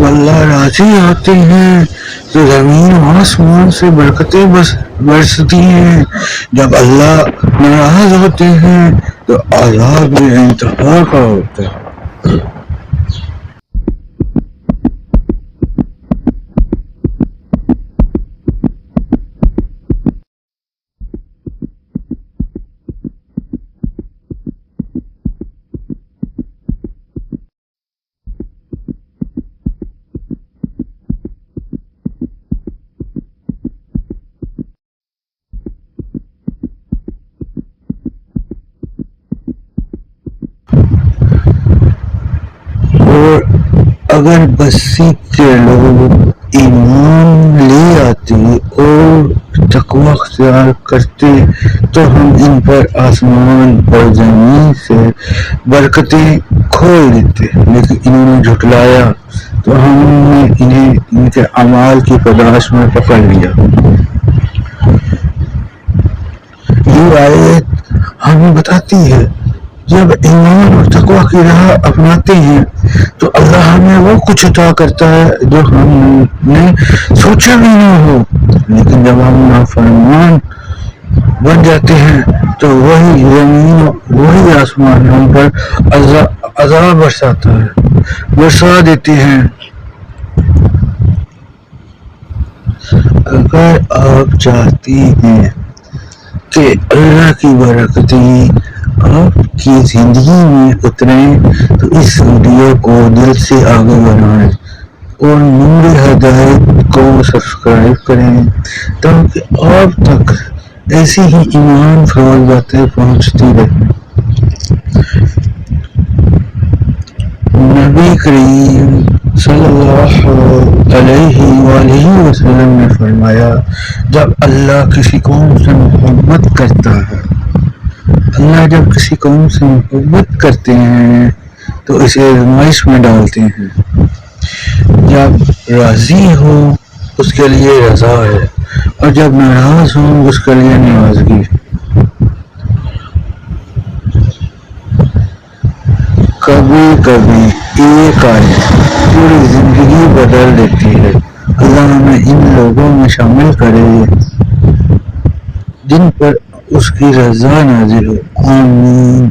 جب اللہ راضی ہوتے ہیں تو زمین و آسمان سے برکتیں برستی ہیں، جب اللہ ناراض ہوتے ہیں تو عذاب انتہا کا ہوتا ہے۔ اور اگر بستی کے لوگ ایمان لے آتے اور تقوی اختیار کرتے تو ہم ان پر آسمان اور زمین سے برکتیں کھول دیتے، لیکن انہوں نے جھٹلایا تو ہم نے انہیں ان کے اعمال کی پاداش میں پکڑ لیا۔ یہ آیت ہمیں بتاتی ہے جب ایمان اور تقوی کی راہ اپناتے ہیں تو اللہ ہمیں وہ کچھ عطا کرتا ہے جو ہم نے سوچا بھی نہ ہو، لیکن جب ہم نافرمان بن جاتے ہیں تو وہی زمین وہی آسمان ہم پر عذاب برسا دیتے ہیں۔ اگر آپ چاہتے ہیں کہ اللہ کی برکتیں آپ کی زندگی میں اتریں تو اس ویڈیو کو دل سے آگے بڑھائیں اور نور ہدایت کو سبسکرائب کریں تاکہ آپ تک ایسی ہی ایمان فروز باتیں پہنچتی رہیں۔ نبی کریم صلی اللہ علیہ وآلہ وسلم نے فرمایا، جب اللہ کسی قوم سے محبت کرتا ہے، اللہ جب کسی قوم سے محبت کرتے ہیں تو اسے آزمائش میں ڈالتے ہیں، جب راضی ہو اس کے لیے رضا ہے اور جب ناراض ہو اس کے لیے ناراضگی۔ کبھی کبھی ایک آیت پوری زندگی بدل دیتی ہے۔ اللہ ہمیں ان لوگوں میں شامل کرے جن پر اس کی رضا نازل ہو، آمین۔